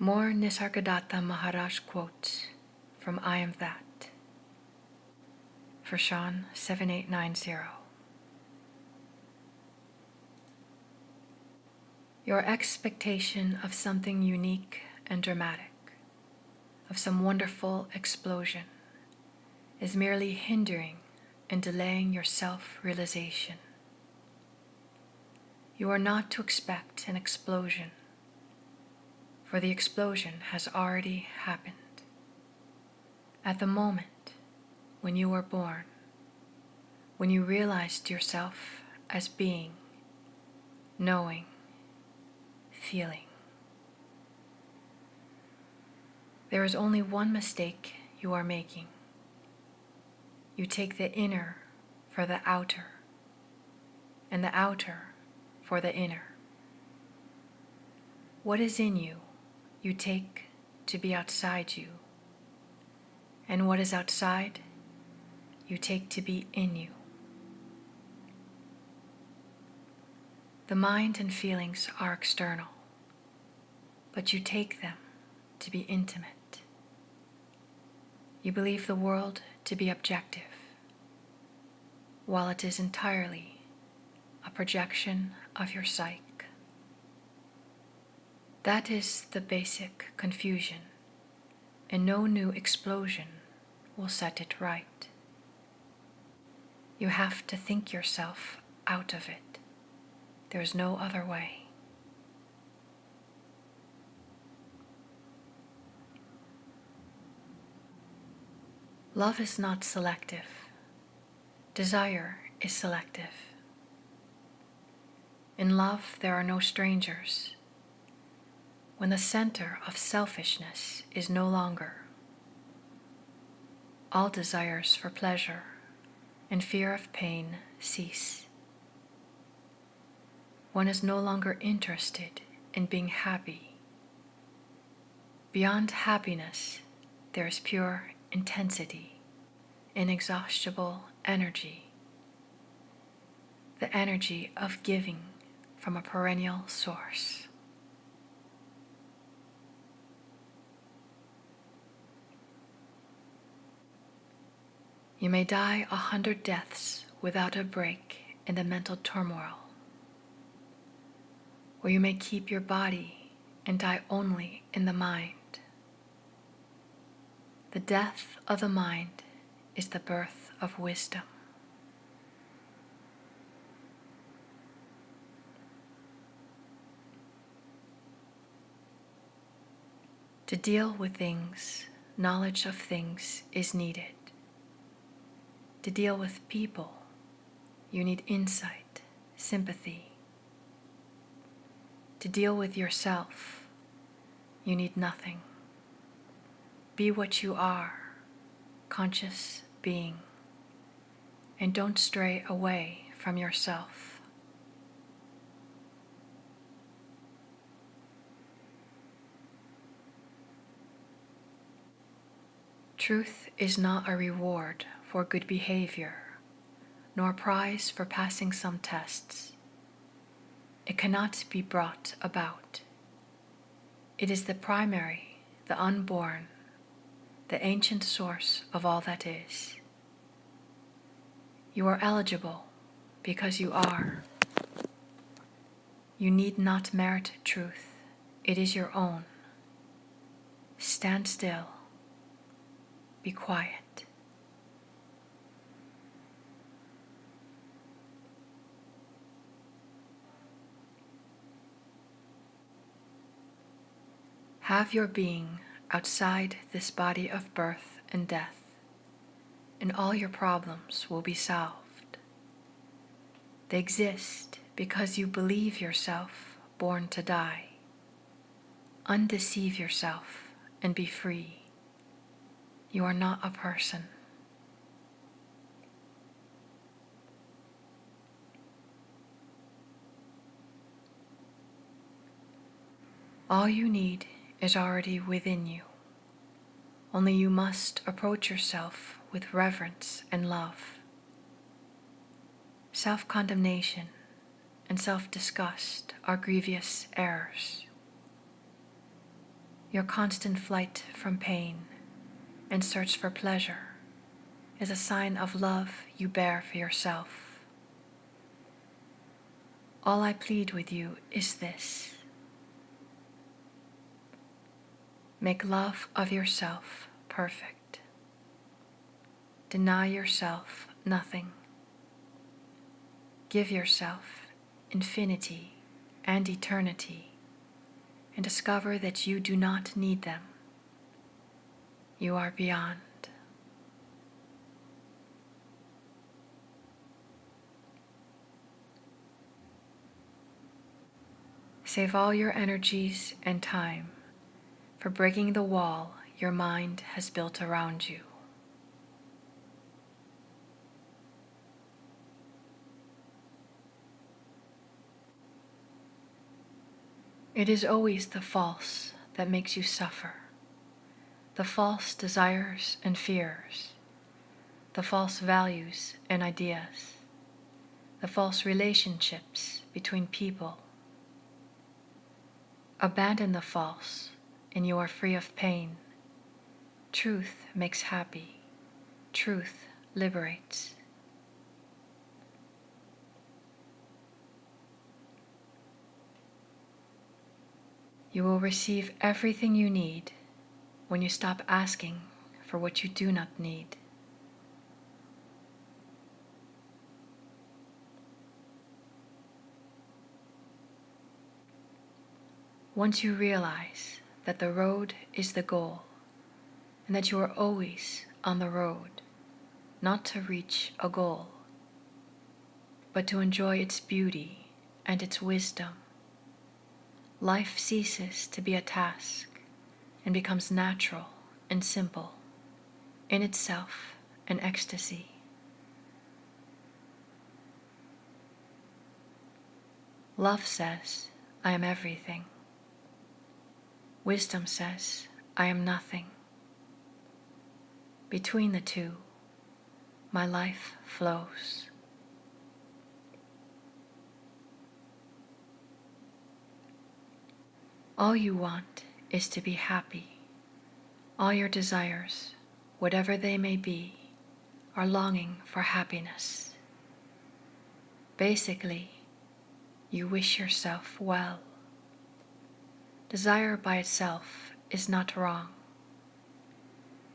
More Nisargadatta Maharaj quotes from I Am That for Sean 7890. Your expectation of something unique and dramatic, of some wonderful explosion, is merely hindering and delaying your self-realization. You are not to expect an explosion, for the explosion has already happened. At the moment when you were born, when you realized yourself as being, knowing, feeling. There is only one mistake you are making. You take the inner for the outer, and the outer for the inner. What is in you, you take to be outside you, and what is outside, you take to be in you. The mind and feelings are external, but you take them to be intimate. You believe the world to be objective, while it is entirely a projection of your psyche. That is the basic confusion, and no new explosion will set it right. You have to think yourself out of it. There is no other way. Love is not selective. Desire is selective. In love, there are no strangers. When the center of selfishness is no longer, all desires for pleasure and fear of pain cease. One is no longer interested in being happy. Beyond happiness, there is pure intensity, inexhaustible energy, the energy of giving from a perennial source. You may die 100 deaths without a break in the mental turmoil, or you may keep your body and die only in the mind. The death of the mind is the birth of wisdom. To deal with things, knowledge of things is needed. To deal with people, you need insight, sympathy. To deal with yourself, you need nothing. Be what you are, conscious being, and don't stray away from yourself. Truth is not a reward for good behavior, nor a prize for passing some tests. It cannot be brought about. It is the primary, the unborn, the ancient source of all that is. You are eligible because you are. You need not merit truth. It is your own. Stand still. Be quiet. Have your being outside this body of birth and death, and all your problems will be solved. They exist because you believe yourself born to die. Undeceive yourself and be free. You are not a person. All you need is already within you. Only you must approach yourself with reverence and love. Self-condemnation and self-disgust are grievous errors. Your constant flight from pain and search for pleasure is a sign of love you bear for yourself. All I plead with you is this: make love of yourself perfect. Deny yourself nothing. Give yourself infinity and eternity, and discover that you do not need them. You are beyond. Save all your energies and time for breaking the wall your mind has built around you. It is always the false that makes you suffer. The false desires and fears, the false values and ideas, the false relationships between people. Abandon the false, and you are free of pain. Truth makes happy. Truth liberates. You will receive everything you need when you stop asking for what you do not need. Once you realize that the road is the goal, and that you are always on the road, not to reach a goal, but to enjoy its beauty and its wisdom, life ceases to be a task and becomes natural and simple, in itself an ecstasy. Love says, I am everything. Wisdom says, I am nothing. Between the two, my life flows. All you want is to be happy. All your desires, whatever they may be, are longing for happiness. Basically, you wish yourself well. Desire by itself is not wrong.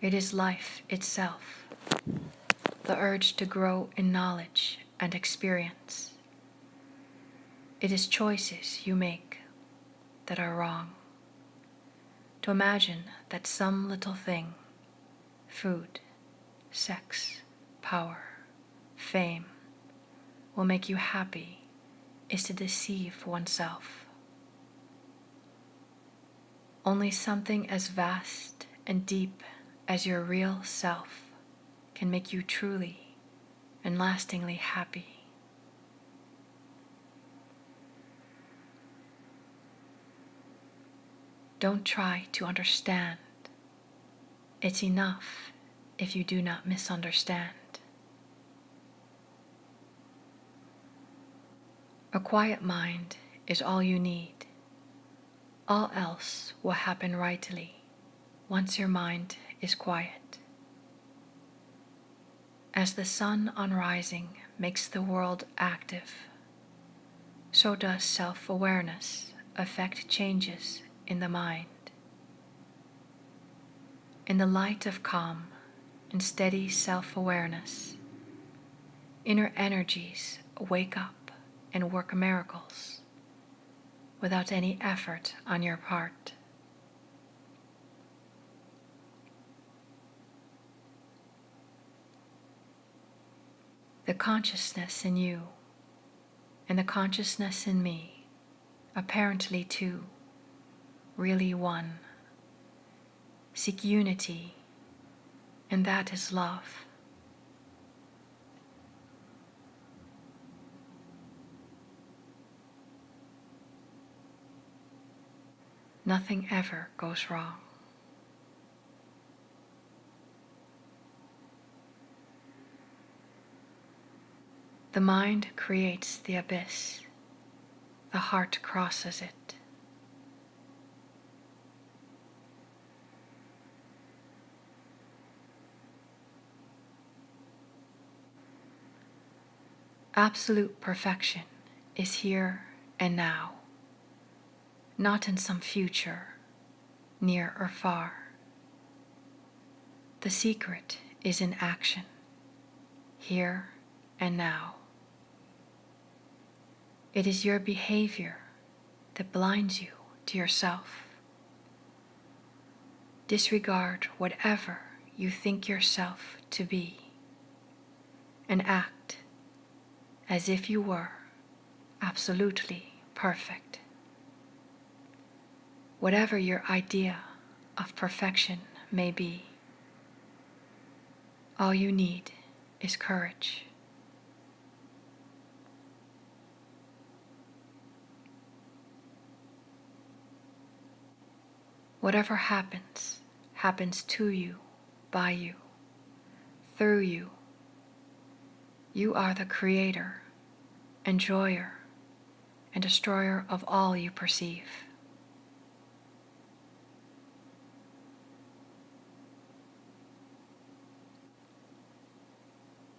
It is life itself, the urge to grow in knowledge and experience. It is choices you make that are wrong. To imagine that some little thing, food, sex, power, fame, will make you happy is to deceive oneself. Only something as vast and deep as your real self can make you truly and lastingly happy. Don't try to understand. It's enough if you do not misunderstand. A quiet mind is all you need. All else will happen rightly once your mind is quiet. As the sun on rising makes the world active, so does self-awareness affect changes in the mind. In the light of calm and steady self-awareness, inner energies wake up and work miracles without any effort on your part. The consciousness in you and the consciousness in me, apparently two, really one, seek unity, and that is love. Nothing ever goes wrong. The mind creates the abyss. The heart crosses it. Absolute perfection is here and now, not in some future, near or far. The secret is in action, here and now. It is your behavior that blinds you to yourself. Disregard whatever you think yourself to be, and act as if you were absolutely perfect. Whatever your idea of perfection may be, all you need is courage. Whatever happens, happens to you, by you, through you. You are the creator, enjoyer, and destroyer of all you perceive.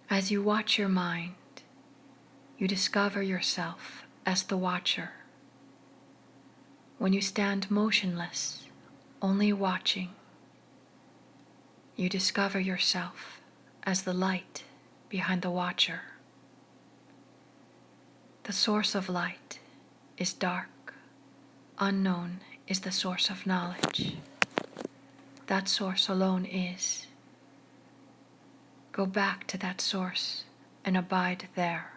As you watch your mind, you discover yourself as the watcher. When you stand motionless, only watching, you discover yourself as the light behind the watcher. The source of light is dark. Unknown is the source of knowledge. That source alone is. Go back to that source and abide there.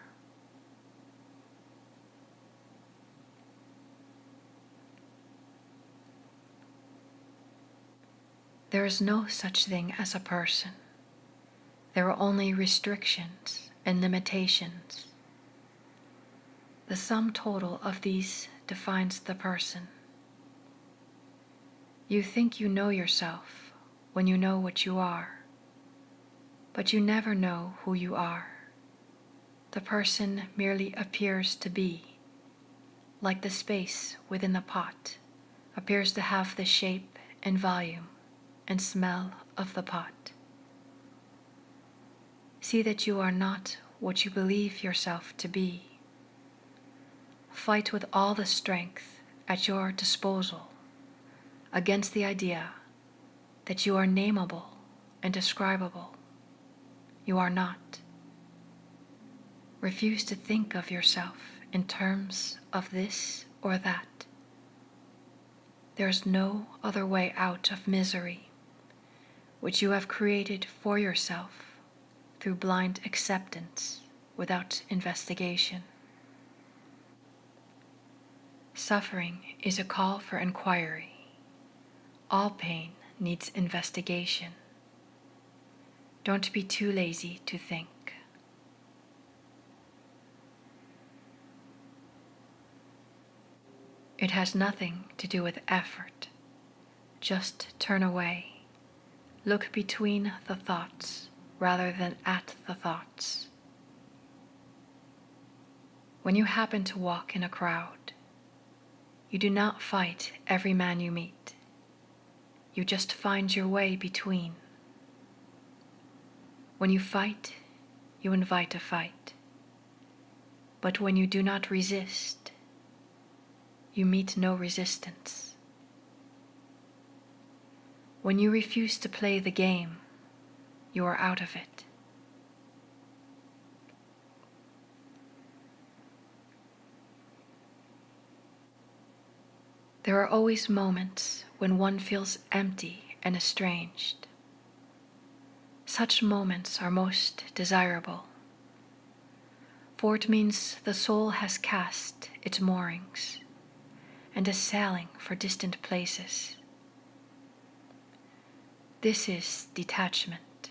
There is no such thing as a person. There are only restrictions and limitations. The sum total of these defines the person. You think you know yourself when you know what you are, but you never know who you are. The person merely appears to be, like the space within the pot appears to have the shape and volume and smell of the pot. See that you are not what you believe yourself to be. Fight with all the strength at your disposal against the idea that you are nameable and describable. You are not. Refuse to think of yourself in terms of this or that. There is no other way out of misery, which you have created for yourself through blind acceptance without investigation. Suffering is a call for inquiry. All pain needs investigation. Don't be too lazy to think. It has nothing to do with effort. Just turn away. Look between the thoughts rather than at the thoughts. When you happen to walk in a crowd, you do not fight every man you meet. You just find your way between. When you fight, you invite a fight. But when you do not resist, you meet no resistance. When you refuse to play the game, you are out of it. There are always moments when one feels empty and estranged. Such moments are most desirable, for it means the soul has cast its moorings and is sailing for distant places. This is detachment,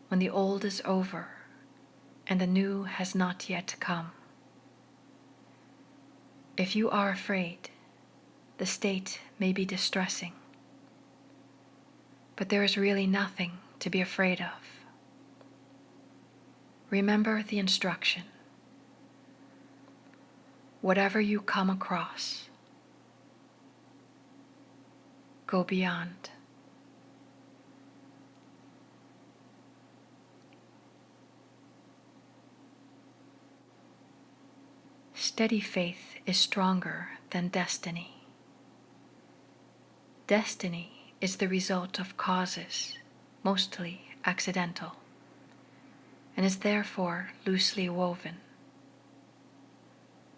when the old is over and the new has not yet come. If you are afraid, the state may be distressing, but there is really nothing to be afraid of. Remember the instruction. Whatever you come across, go beyond. steady faith is stronger than destiny. Destiny is the result of causes, mostly accidental, and is therefore loosely woven.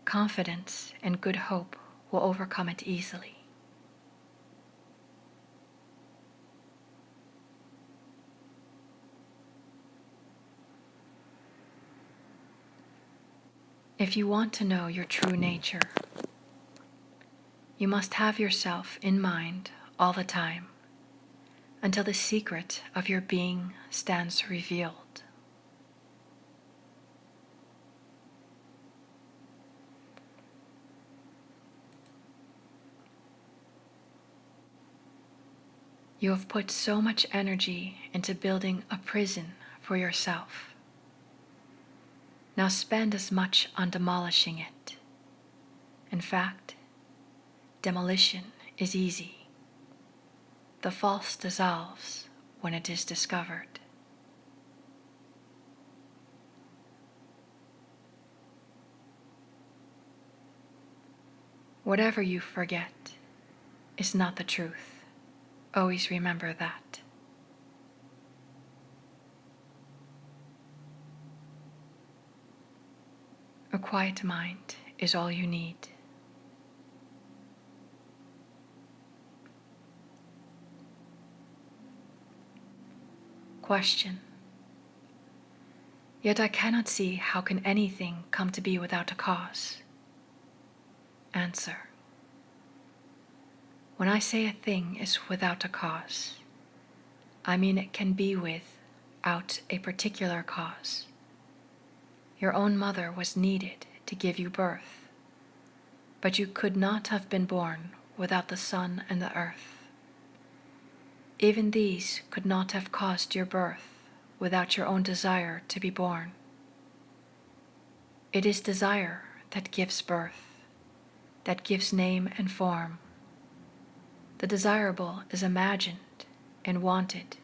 Confidence and good hope will overcome it easily. If you want to know your true nature, you must have yourself in mind all the time until the secret of your being stands revealed. You have put so much energy into building a prison for yourself. Now spend as much on demolishing it. In fact, demolition is easy. The false dissolves when it is discovered. Whatever you forget is not the truth. Always remember that. A quiet mind is all you need. Question. Yet I cannot see how can anything come to be without a cause. Answer. When I say a thing is without a cause, I mean it can be without a particular cause. Your own mother was needed to give you birth, but you could not have been born without the sun and the earth. Even these could not have caused your birth without your own desire to be born. It is desire that gives birth, that gives name and form. The desirable is imagined and wanted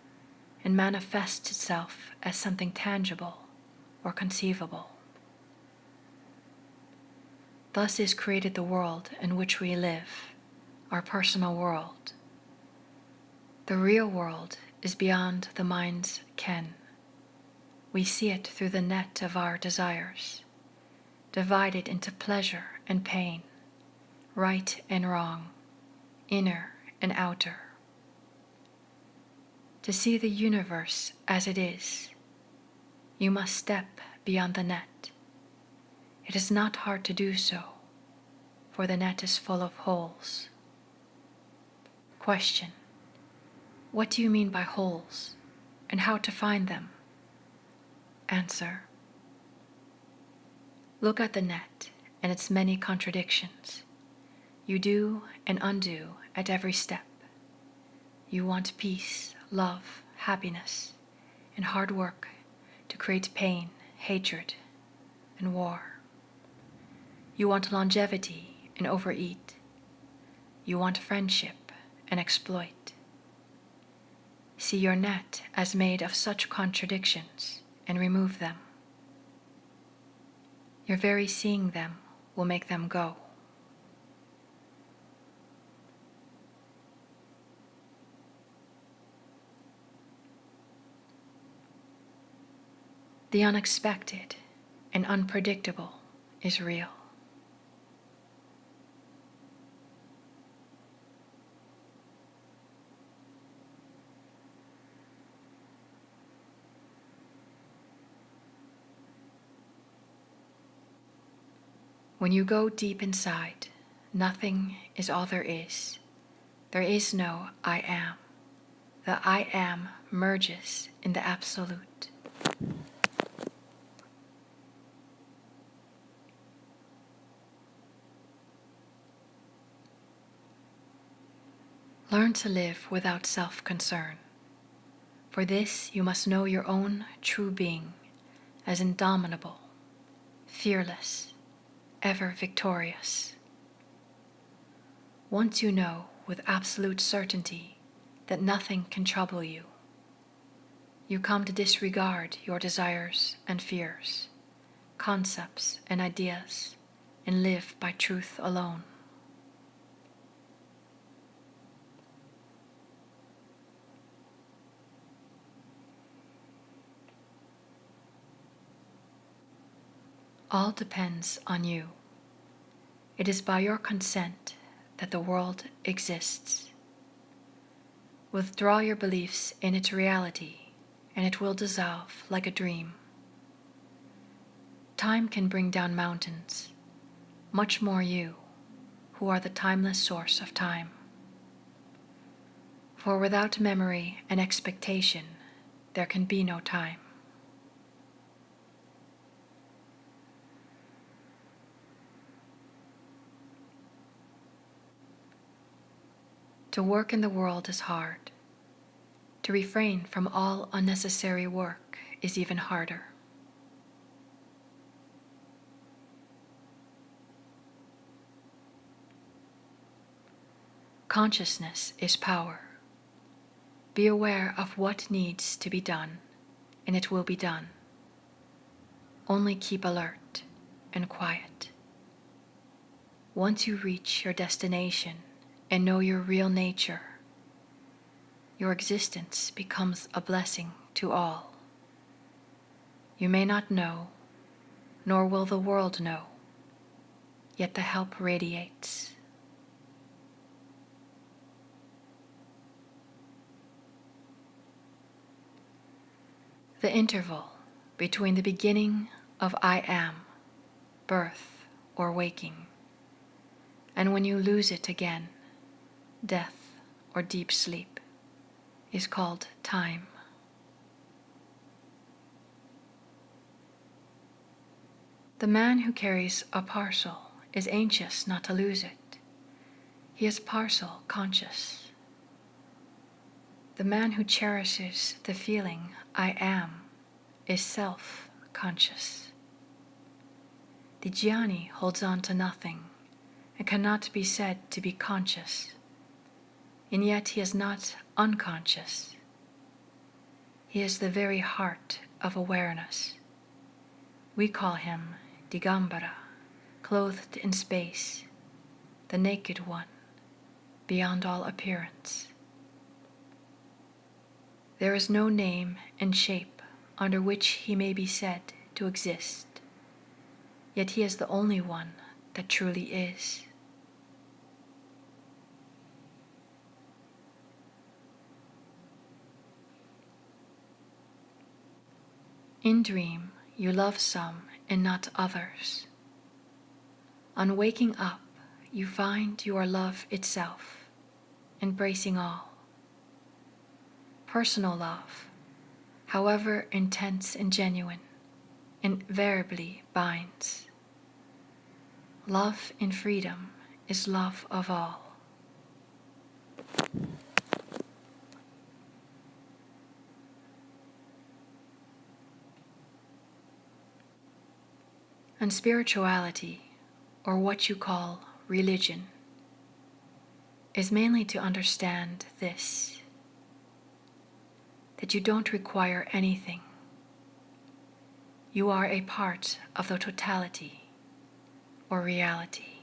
and manifests itself as something tangible or conceivable. Thus is created the world in which we live, our personal world. The real world is beyond the mind's ken. We see it through the net of our desires, divided into pleasure and pain, right and wrong, inner and outer. To see the universe as it is, you must step beyond the net. It is not hard to do so, for the net is full of holes. Question. What do you mean by holes, and how to find them? Answer. Look at the net and its many contradictions. You do and undo at every step. You want peace, love, happiness, and hard work to create pain, hatred, and war. You want longevity and overeat. You want friendship and exploit. See your net as made of such contradictions and remove them. Your very seeing them will make them go. The unexpected and unpredictable is real. When you go deep inside, nothing is all there is. There is no I am. The I am merges in the absolute. Learn to live without self-concern. For this you must know your own true being as indomitable, fearless, ever victorious. Once you know with absolute certainty that nothing can trouble you, you come to disregard your desires and fears, concepts and ideas, and live by truth alone. All depends on you. It is by your consent that the world exists. Withdraw your beliefs in its reality, and it will dissolve like a dream. Time can bring down mountains, much more you, who are the timeless source of time. For without memory and expectation, there can be no time. To work in the world is hard. To refrain from all unnecessary work is even harder. Consciousness is power. Be aware of what needs to be done, and it will be done. Only keep alert and quiet. Once you reach your destination and know your real nature, your existence becomes a blessing to all. You may not know, nor will the world know, yet the help radiates. The interval between the beginning of I am, birth or waking, and when you lose it again, death or deep sleep, is called time. The man who carries a parcel is anxious not to lose it. He is parcel conscious. The man who cherishes the feeling I am is self-conscious. The jnani holds on to nothing and cannot be said to be conscious, and yet he is not unconscious. He is the very heart of awareness. We call him Digambara, clothed in space, the naked one, beyond all appearance. There is no name and shape under which he may be said to exist, yet he is the only one that truly is. In dream, you love some and not others. On waking up, you find you are love itself, embracing all. Personal love, however intense and genuine, invariably binds. Love in freedom is love of all. And spirituality, or what you call religion, is mainly to understand this, that you don't require anything. You are a part of the totality, or reality.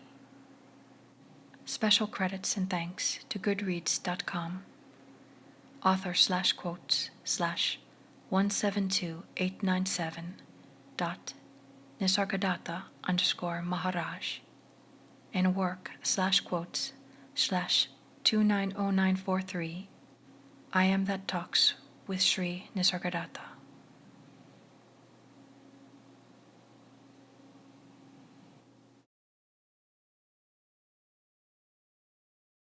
Special credits and thanks to Goodreads.com, author/quotes/172897. Nisargadatta_Maharaj, and work/quotes/290943. I am that talks with Sri Nisargadatta.